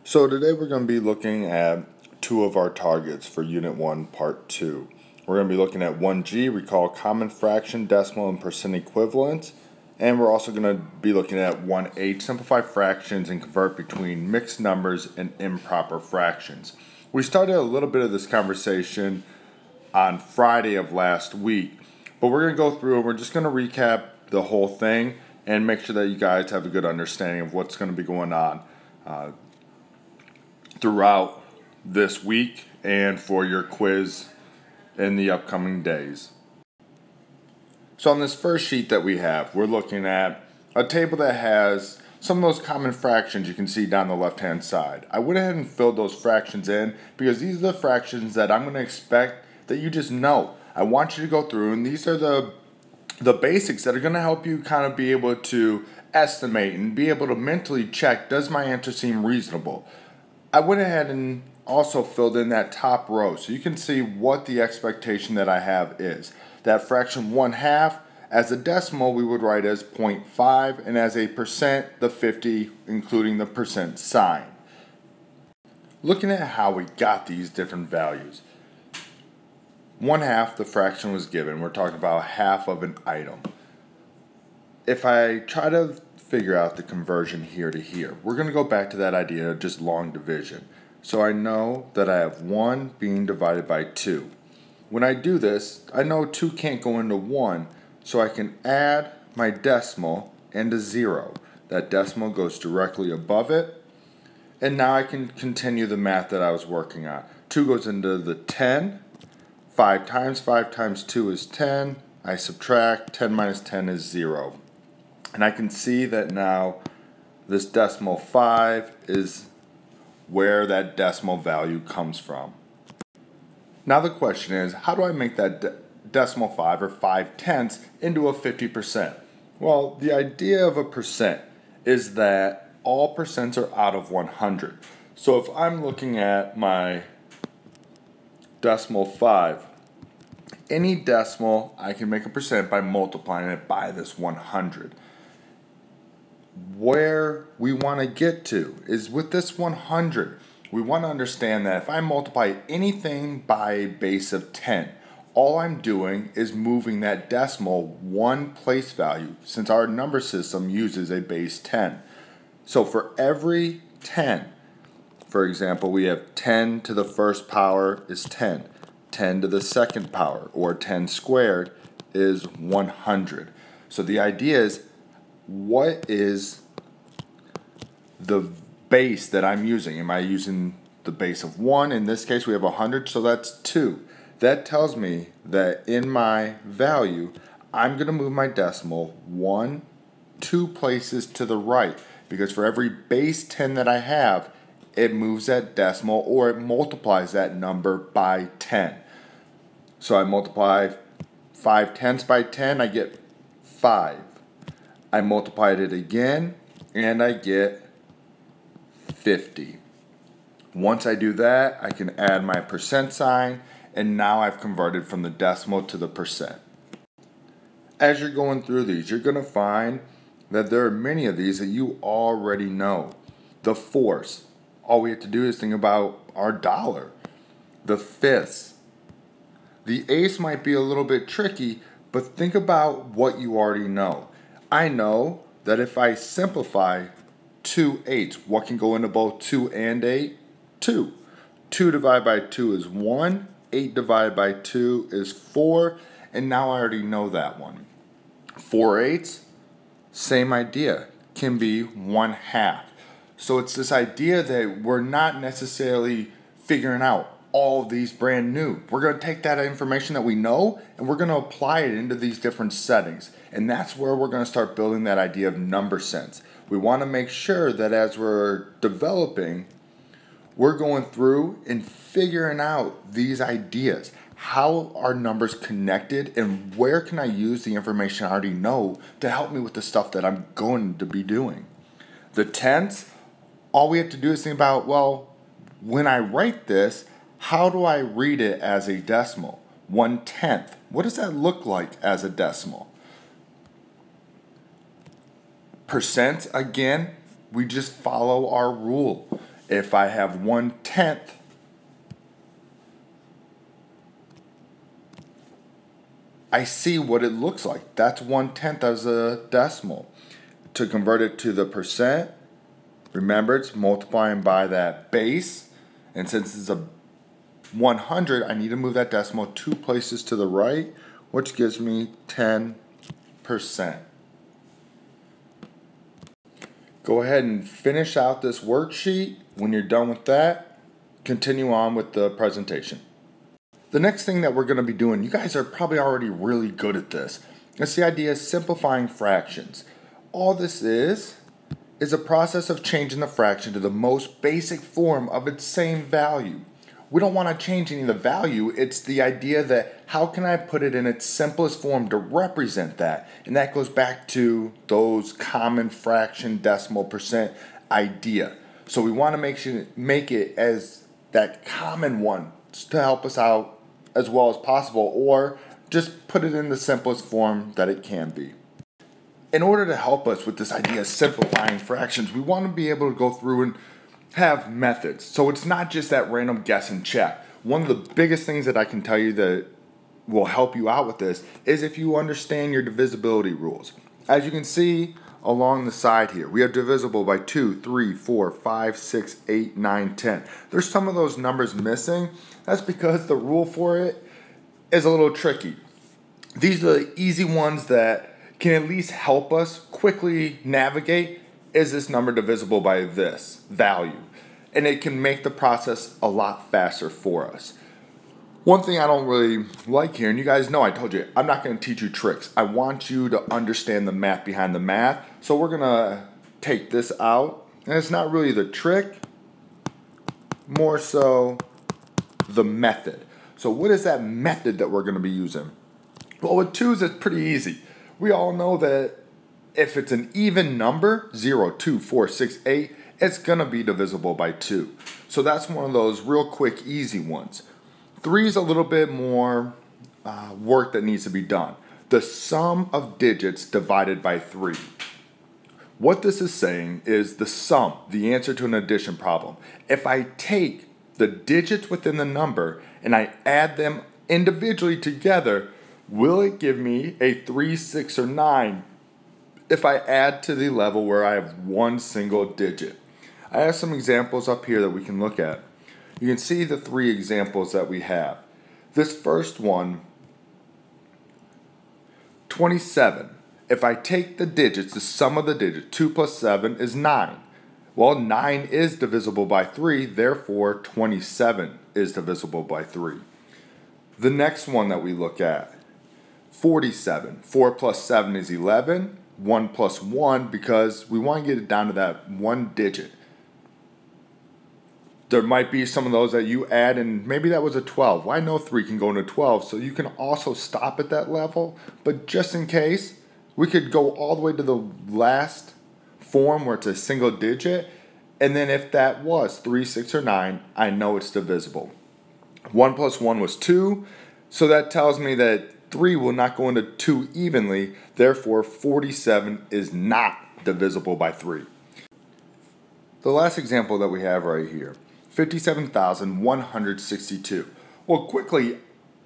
So today we're going to be looking at two of our targets for Unit 1, Part 2. We're going to be looking at 1G, recall common fraction, decimal, and percent equivalence. And we're also going to be looking at 1H, simplify fractions and convert between mixed numbers and improper fractions. We started a little bit of this conversation on Friday of last week, but we're going to go through and we're just going to recap the whole thing and make sure that you guys have a good understanding of what's going to be going on throughout this week and for your quiz in the upcoming days. So on this first sheet that we have, we're looking at a table that has some of those common fractions you can see down the left hand side. I went ahead and filled those fractions in because these are the fractions that I'm going to expect that you just know. I want you to go through, and these are the basics that are going to help you kind of be able to estimate and be able to mentally check, does my answer seem reasonable? I went ahead and also filled in that top row so you can see what the expectation that I have is. That fraction 1/2, as a decimal we would write as 0.5, and as a percent, the 50, including the percent sign. Looking at how we got these different values. 1/2, the fraction was given. We're talking about half of an item. If I try to figure out the conversion here to here, we're going to go back to that idea of just long division. So I know that I have 1 being divided by 2. When I do this, I know 2 can't go into 1, so I can add my decimal and a 0. That decimal goes directly above it, and now I can continue the math that I was working on. 2 goes into the 10, 5 times 2 is 10, I subtract, 10 minus 10 is 0. And I can see that now this decimal 5 is where that decimal value comes from. Now the question is, how do I make that decimal 5 or 5/10 into a 50%? Well, the idea of a percent is that all percents are out of 100. So if I'm looking at my decimal 5, any decimal I can make a percent by multiplying it by this 100. Where we want to get to is with this 100, we want to understand that if I multiply anything by a base of 10, all I'm doing is moving that decimal one place value, since our number system uses a base 10. So for every 10, for example, we have 10 to the first power is 10, 10 to the second power, or 10 squared, is 100. So the idea is, what is the base that I'm using? Am I using the base of 1? In this case we have 100, so that's 2. That tells me that in my value I'm going to move my decimal 2 places to the right, because for every base 10 that I have, it moves that decimal, or it multiplies that number by 10. So I multiply 5/10 by 10, I get 5. I multiplied it again, and I get 50. Once I do that, I can add my percent sign, and now I've converted from the decimal to the percent. As you're going through these, you're going to find that there are many of these that you already know. The fourths, all we have to do is think about our dollar. The fifths. The eighths might be a little bit tricky, but think about what you already know. I know that if I simplify 2/8, what can go into both 2 and 8? 2. 2 divided by 2 is 1. 8 divided by 2 is 4. And now I already know that one. 4/8, same idea, can be 1/2. So it's this idea that we're not necessarily figuring out all of these brand new. We're going to take that information that we know and we're going to apply it into these different settings. And that's where we're going to start building that idea of number sense. We want to make sure that as we're developing, we're going through and figuring out these ideas. How are numbers connected, and where can I use the information I already know to help me with the stuff that I'm going to be doing? The tenths, all we have to do is think about, well, when I write this, how do I read it as a decimal? 1/10. What does that look like as a decimal? Percent, again, we just follow our rule. If I have 1/10, I see what it looks like. That's 1/10 as a decimal. To convert it to the percent, remember it's multiplying by that base. And since it's a 100, I need to move that decimal 2 places to the right, which gives me 10%. Go ahead and finish out this worksheet. When you're done with that, continue on with the presentation. The next thing that we're going to be doing, you guys are probably already really good at this. It's the idea of simplifying fractions. All this is a process of changing the fraction to the most basic form of its same value. We don't want to change any of the value. It's the idea that how can I put it in its simplest form to represent that? And that goes back to those common fraction, decimal, percent idea. So we want to make it as that common one to help us out as well as possible, or just put it in the simplest form that it can be. In order to help us with this idea of simplifying fractions, we want to be able to go through and have methods. So it's not just that random guess and check. One of the biggest things that I can tell you that will help you out with this is if you understand your divisibility rules. As you can see along the side here, we are divisible by 2, 3, 4, 5, 6, 8, 9, 10. There's some of those numbers missing. That's because the rule for it is a little tricky. These are the easy ones that can at least help us quickly navigate. Is this number divisible by this value? And it can make the process a lot faster for us. One thing I don't really like here, and you guys know I told you, I'm not going to teach you tricks. I want you to understand the math behind the math. So we're going to take this out. And it's not really the trick, more so the method. So what is that method that we're going to be using? Well, with twos, it's pretty easy. We all know that if it's an even number, 0, 2, 4, 6, 8, it's going to be divisible by 2. So that's one of those real quick, easy ones. 3 is a little bit more work that needs to be done. The sum of digits divided by 3. What this is saying is the sum, the answer to an addition problem. If I take the digits within the number and I add them individually together, will it give me a 3, 6, or 9 if I add to the level where I have one single digit? I have some examples up here that we can look at. You can see the 3 examples that we have. This first one, 27. If I take the digits, the sum of the digits, 2 plus 7 is 9. Well, 9 is divisible by 3, therefore 27 is divisible by 3. The next one that we look at, 47. 4 plus 7 is 11. 1 plus 1, because we want to get it down to that one digit. There might be some of those that you add, and maybe that was a 12. Well, I know 3 can go into 12, so you can also stop at that level. But just in case, we could go all the way to the last form where it's a single digit. And then if that was 3, 6, or 9, I know it's divisible. 1 plus 1 was 2, so that tells me that 3 will not go into 2 evenly. Therefore, 47 is not divisible by 3. The last example that we have right here, 57,162. Well, quickly,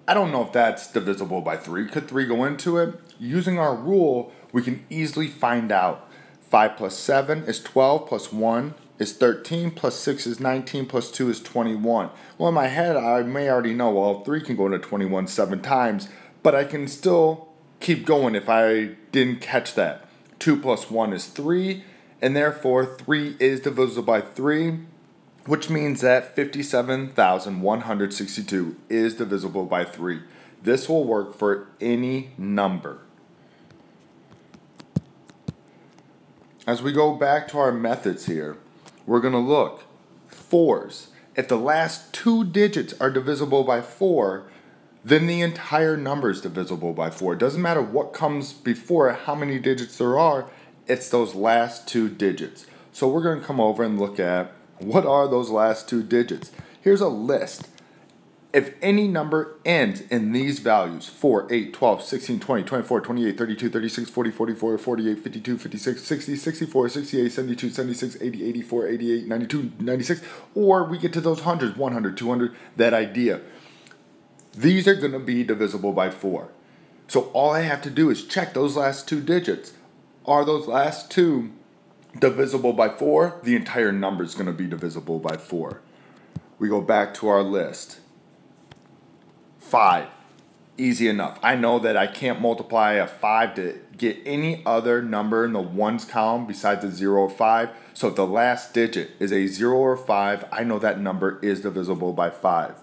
I don't know if that's divisible by 3. Could 3 go into it? Using our rule, we can easily find out. 5 plus 7 is 12, plus 1 is 13, plus 6 is 19, plus 2 is 21. Well, in my head, I may already know, well, 3 can go into 21 7 times, but I can still keep going if I didn't catch that. 2 plus 1 is 3, and therefore 3 is divisible by 3, which means that 57,162 is divisible by 3. This will work for any number. As we go back to our methods here, we're going to look. 4s. If the last 2 digits are divisible by 4, then the entire number is divisible by 4. It doesn't matter what comes before it, how many digits there are, it's those last 2 digits. So we're going to come over and look at what are those last 2 digits. Here's a list. If any number ends in these values, 4, 8, 12, 16, 20, 24, 28, 32, 36, 40, 44, 48, 52, 56, 60, 64, 68, 72, 76, 80, 84, 88, 92, 96, or we get to those hundreds, 100, 200, that idea. These are going to be divisible by 4. So all I have to do is check those last two digits. Are those last two divisible by 4? The entire number is going to be divisible by 4. We go back to our list. 5. Easy enough. I know that I can't multiply a 5 to get any other number in the ones column besides a 0 or 5. So if the last digit is a 0 or 5, I know that number is divisible by 5.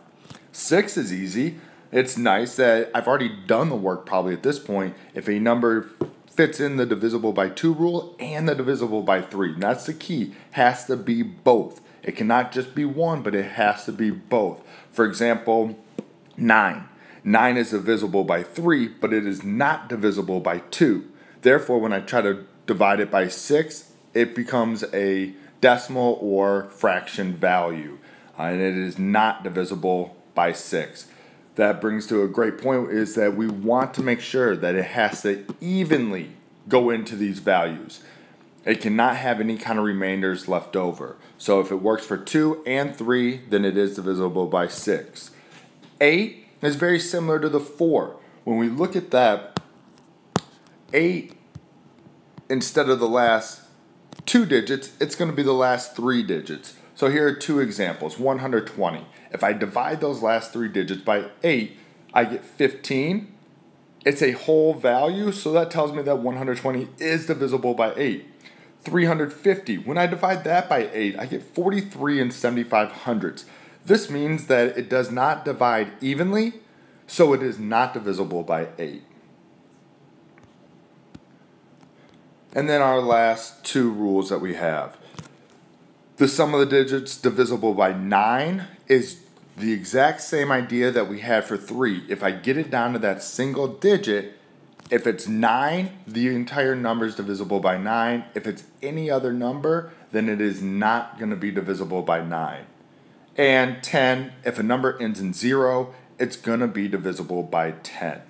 6 is easy. It's nice that I've already done the work probably at this point. If a number fits in the divisible by 2 rule and the divisible by 3. And that's the key. Has to be both. It cannot just be one, but it has to be both. For example, 9. 9 is divisible by 3, but it is not divisible by 2. Therefore, when I try to divide it by 6, it becomes a decimal or fraction value. And it is not divisible by 6. That brings to a great point is that we want to make sure that it has to evenly go into these values. It cannot have any kind of remainders left over. So if it works for 2 and 3, then it is divisible by 6. 8 is very similar to the 4. When we look at that, 8, instead of the last 2 digits, it's going to be the last 3 digits. So here are 2 examples. 120. If I divide those last 3 digits by 8, I get 15. It's a whole value, so that tells me that 120 is divisible by 8. 350. When I divide that by 8, I get 43 and 75 hundredths. This means that it does not divide evenly, so it is not divisible by 8. And then our last 2 rules that we have. The sum of the digits divisible by 9 is the exact same idea that we had for 3. If I get it down to that single digit, if it's 9, the entire number is divisible by 9. If it's any other number, then it is not going to be divisible by 9. And 10, if a number ends in 0, it's going to be divisible by 10.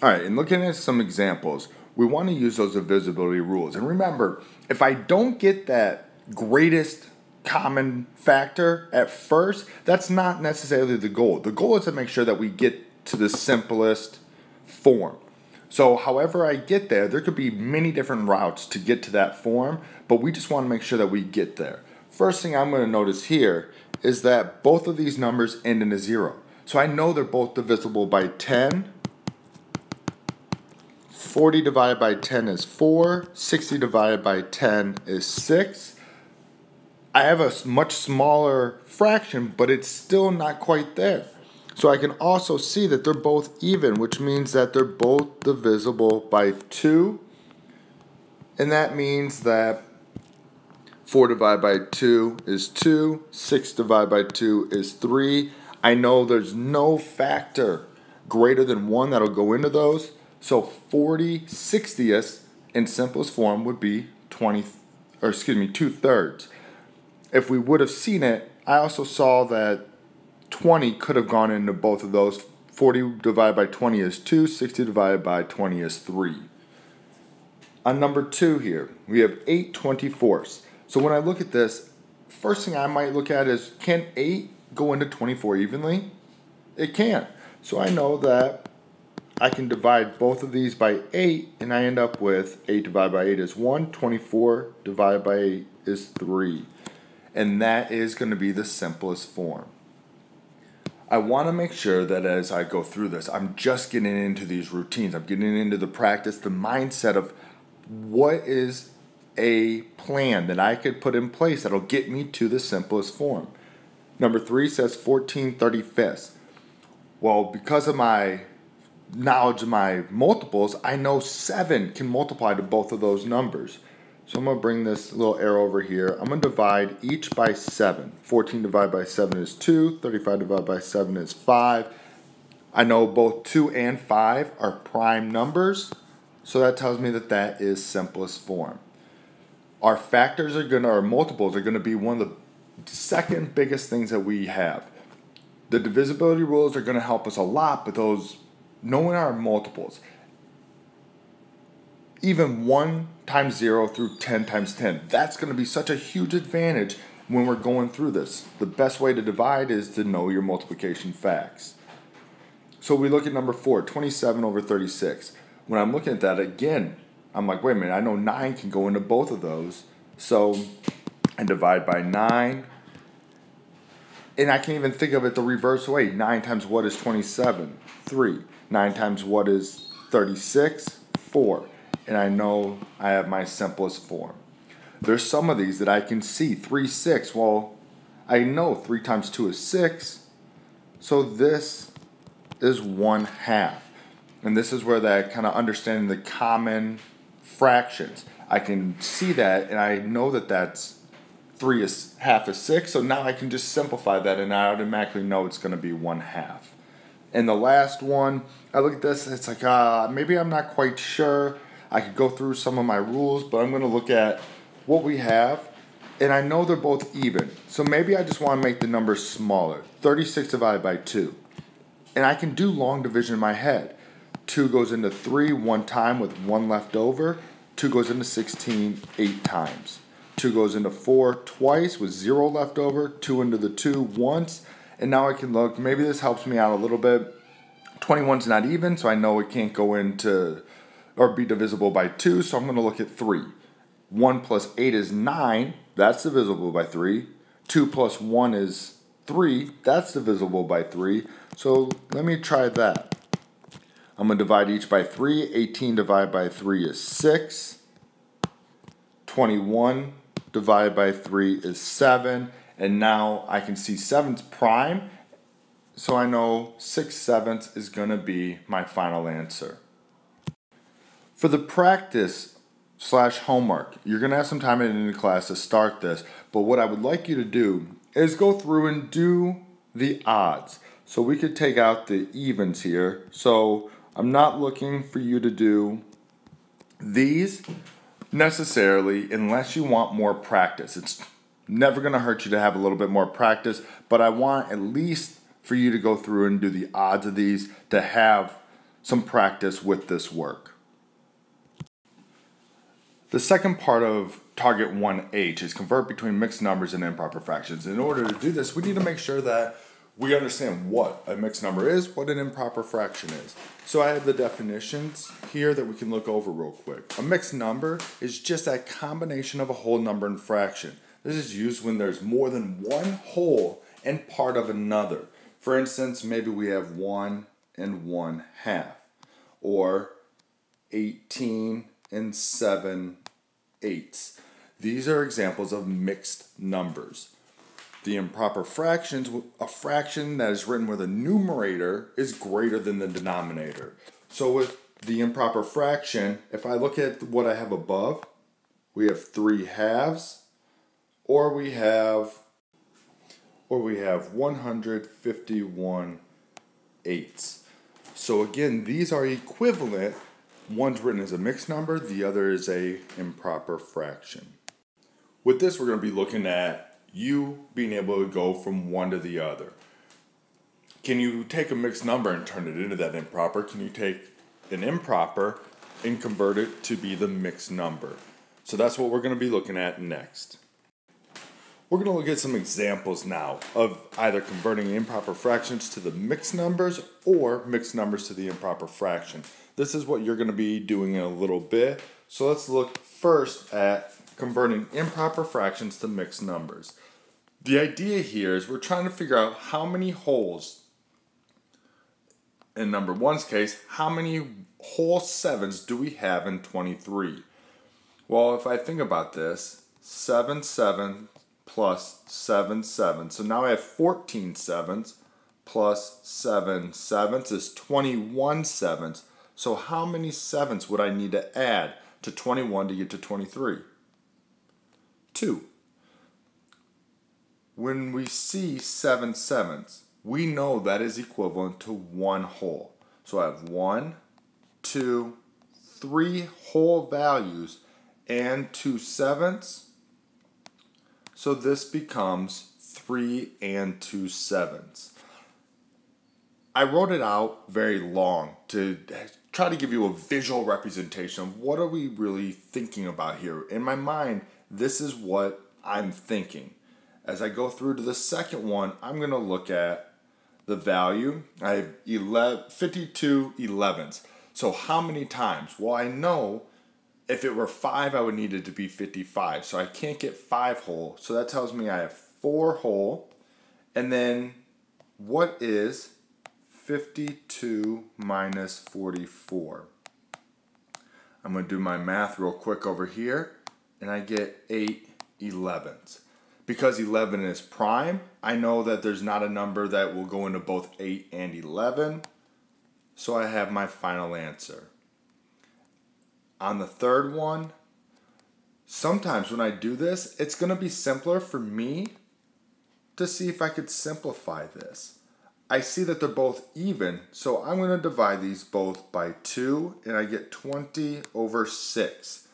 Alright, and looking at some examples, we want to use those divisibility rules. And remember, if I don't get that greatest common factor at first, that's not necessarily the goal. The goal is to make sure that we get to the simplest form. So however I get there, there could be many different routes to get to that form, but we just want to make sure that we get there. First thing I'm going to notice here is that both of these numbers end in a 0. So I know they're both divisible by 10. 40 divided by 10 is 4. 60 divided by 10 is 6. I have a much smaller fraction, but it's still not quite there. So I can also see that they're both even, which means that they're both divisible by 2. And that means that 4 divided by 2 is 2. 6 divided by 2 is 3. I know there's no factor greater than 1 that'll go into those. So 40 60ths in simplest form would be 2/3. If we would have seen it, I also saw that 20 could have gone into both of those. 40 divided by 20 is 2. 60 divided by 20 is 3. On number 2 here, we have 8/24. So when I look at this, first thing I might look at is, can 8 go into 24 evenly? It can't. So I know that I can divide both of these by 8, and I end up with 8 divided by 8 is 1. 24 divided by 8 is 3. And that is going to be the simplest form. I want to make sure that as I go through this, I'm just getting into these routines. I'm getting into the practice, the mindset of what is a plan that I could put in place that'll get me to the simplest form. Number 3 says 14/35. Well, because of my knowledge of my multiples, I know 7 can multiply to both of those numbers. So I'm going to bring this little arrow over here. I'm going to divide each by 7. 14 divided by 7 is 2. 35 divided by 7 is 5. I know both 2 and 5 are prime numbers, so that tells me that that is simplest form. Our multiples are going to be one of the second biggest things that we have. The divisibility rules are going to help us a lot, but those knowing our multiples, even 1 times 0 through 10 times 10, that's going to be such a huge advantage when we're going through this. The best way to divide is to know your multiplication facts. So we look at number 4, 27 over 36. When I'm looking at that again, I'm like, wait a minute, I know 9 can go into both of those. So I divide by 9. And I can even think of it the reverse way. 9 times what is 27? 3. 9 times what is 36? 4. And I know I have my simplest form. There's some of these that I can see. 3, 6. Well, I know 3 times 2 is 6. So this is 1/2. And this is where that kind of understanding the common fractions. I can see that, and I know that that's 3 is half is 6. So now I can just simplify that, and I automatically know it's going to be 1/2. And the last one, I look at this, and it's like, maybe I'm not quite sure. I could go through some of my rules, but I'm going to look at what we have, and I know they're both even. So maybe I just want to make the numbers smaller. 36 divided by 2. And I can do long division in my head. 2 goes into 3 one time with 1 left over. 2 goes into 16 8 times. 2 goes into 4 twice with 0 left over. 2 into the 2 once. And now I can look, maybe this helps me out a little bit. 21's not even, so I know it can't go into or be divisible by 2, so I'm going to look at 3. 1 plus 8 is 9, that's divisible by 3. 2 plus 1 is 3, that's divisible by 3. So let me try that. I'm going to divide each by 3. 18 divided by 3 is 6. 21 divided by 3 is 7. And now I can see 7's prime, so I know 6/7 is going to be my final answer. For the practice/homework, you're going to have some time in the class to start this, but what I would like you to do is go through and do the odds. So we could take out the evens here. So I'm not looking for you to do these necessarily unless you want more practice. It's never going to hurt you to have a little bit more practice, but I want at least for you to go through and do the odds of these to have some practice with this work. The second part of target 1H is convert between mixed numbers and improper fractions. In order to do this, we need to make sure that we understand what a mixed number is, what an improper fraction is. So I have the definitions here that we can look over real quick. A mixed number is just that combination of a whole number and fraction. This is used when there's more than one whole and part of another. For instance, maybe we have 1 and 1/2, or 18 and 7/8. These are examples of mixed numbers. The improper fractions, a fraction that is written where the numerator is greater than the denominator. So with the improper fraction, if I look at what I have above, we have 3/2, or we have 151/8. So again, these are equivalent. One's written as a mixed number, the other is a improper fraction. With this, we're going to be looking at you being able to go from one to the other. Can you take a mixed number and turn it into that improper? Can you take an improper and convert it to be the mixed number? So that's what we're going to be looking at next. We're going to look at some examples now of either converting improper fractions to the mixed numbers or mixed numbers to the improper fraction. This is what you're going to be doing in a little bit. So let's look first at converting improper fractions to mixed numbers. The idea here is we're trying to figure out how many wholes, in number one's case, how many whole 7s do we have in 23? Well, if I think about this, 7 7 plus 7 7. So now I have 14 7s plus 7 7s is 21 7s. So how many 7s would I need to add to 21 to get to 23? 2. When we see 7 7s, we know that is equivalent to one whole. So I have 1, 2, 3 whole values and 2 7s. So this becomes 3 and 2 7s. I wrote it out very long to try to give you a visual representation of what are we really thinking about here. In my mind, this is what I'm thinking. As I go through to the second one, I'm going to look at the value. I have 52 11s. So how many times? Well, I know if it were 5, I would need it to be 55. So I can't get 5 whole. So that tells me I have 4 whole. And then what is 52 minus 44? I'm going to do my math real quick over here. And I get 8 11s. Because 11 is prime, I know that there's not a number that will go into both 8 and 11. So I have my final answer. On the third one, sometimes when I do this, it's going to be simpler for me to see if I could simplify this. I see that they're both even, so I'm going to divide these both by 2, and I get 20 over 6.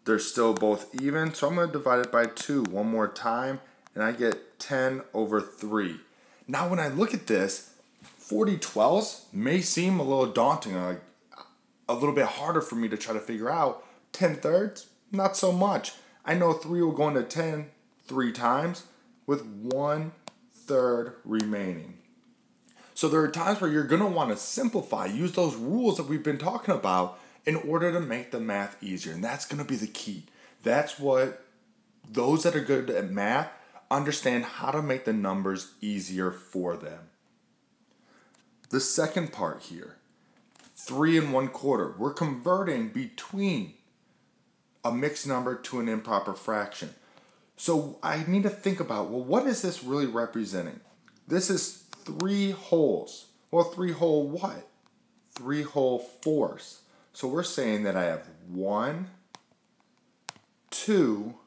They're still both even, so I'm going to divide it by 2 one more time, and I get 10 over 3. Now when I look at this, 40 12s may seem a little daunting, a little bit harder for me to try to figure out. 10 thirds, not so much. I know 3 will go into 10 3 times with 1/3 remaining. So there are times where you're going to want to simplify, use those rules that we've been talking about in order to make the math easier. And that's going to be the key. That's what those that are good at math understand, how to make the numbers easier for them. The second part here, 3 1/4. We're converting between a mixed number to an improper fraction. So I need to think about, well, what is this really representing? This is 3 wholes. Well, 3 whole what? 3 whole fourths. So we're saying that I have 1, 2,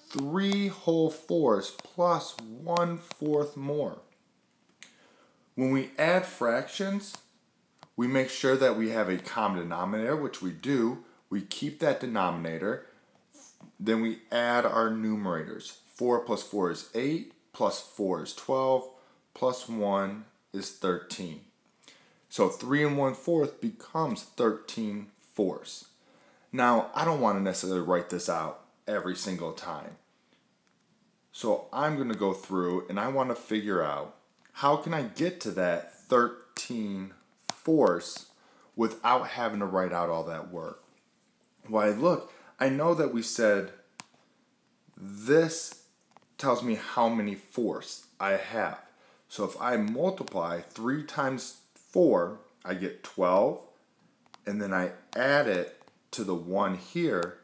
3 whole fourths plus 1/4 more. When we add fractions, we make sure that we have a common denominator, which we do. We keep that denominator. Then we add our numerators. 4 plus 4 is 8, plus 4 is 12, plus 1 is 13. So 3 1/4 becomes 13 fourths. Now, I don't want to necessarily write this out every single time. So I'm going to go through and I want to figure out, how can I get to that 13 fourths without having to write out all that work? Well, I know that we said this tells me how many fourths I have. So if I multiply 3 times 4, I get 12, and then I add it to the 1 here,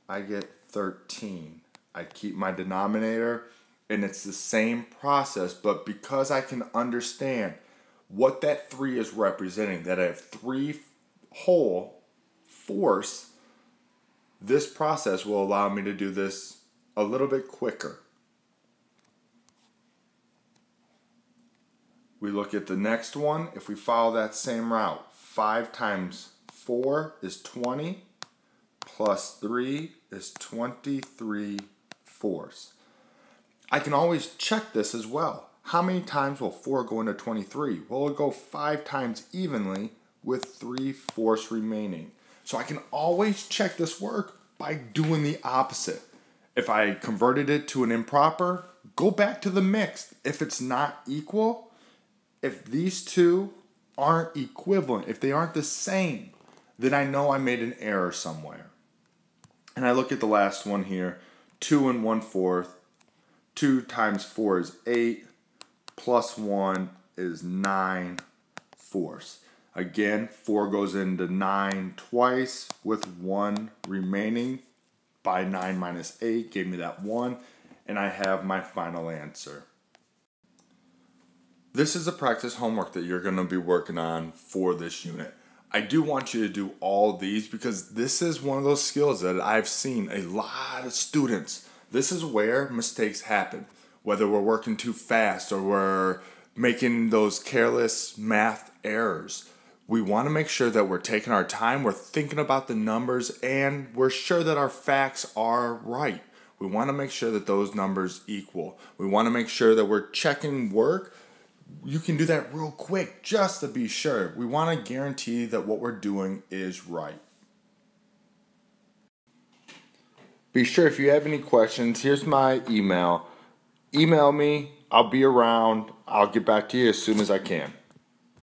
I get 13. I keep my denominator, and it's the same process, but because I can understand what that 3 is representing, that I have 3 whole fourths, this process will allow me to do this a little bit quicker. We look at the next one. If we follow that same route, 5 times 4 is 20, plus 3 is 23 fourths. I can always check this as well. How many times will 4 go into 23? Well, it'll go 5 times evenly with 3 fourths remaining. So I can always check this work by doing the opposite. If I converted it to an improper, go back to the mixed. If it's not equal, if these two aren't equivalent, if they aren't the same, then I know I made an error somewhere. And I look at the last one here, 2 1/4. 2 times 4 is 8, plus 1 is 9 fourths. Again, 4 goes into 9 twice with 1 remaining. By 9 minus 8 gave me that 1, and I have my final answer. This is a practice homework that you're going to be working on for this unit. I do want you to do all these because this is one of those skills that I've seen a lot of students. This is where mistakes happen, whether we're working too fast or we're making those careless math errors. We want to make sure that we're taking our time, we're thinking about the numbers, and we're sure that our facts are right. We want to make sure that those numbers equal. We want to make sure that we're checking work you can do that real quick just to be sure. We want to guarantee that what we're doing is right. Be sure if you have any questions, here's my email. Email me. I'll be around. I'll get back to you as soon as I can.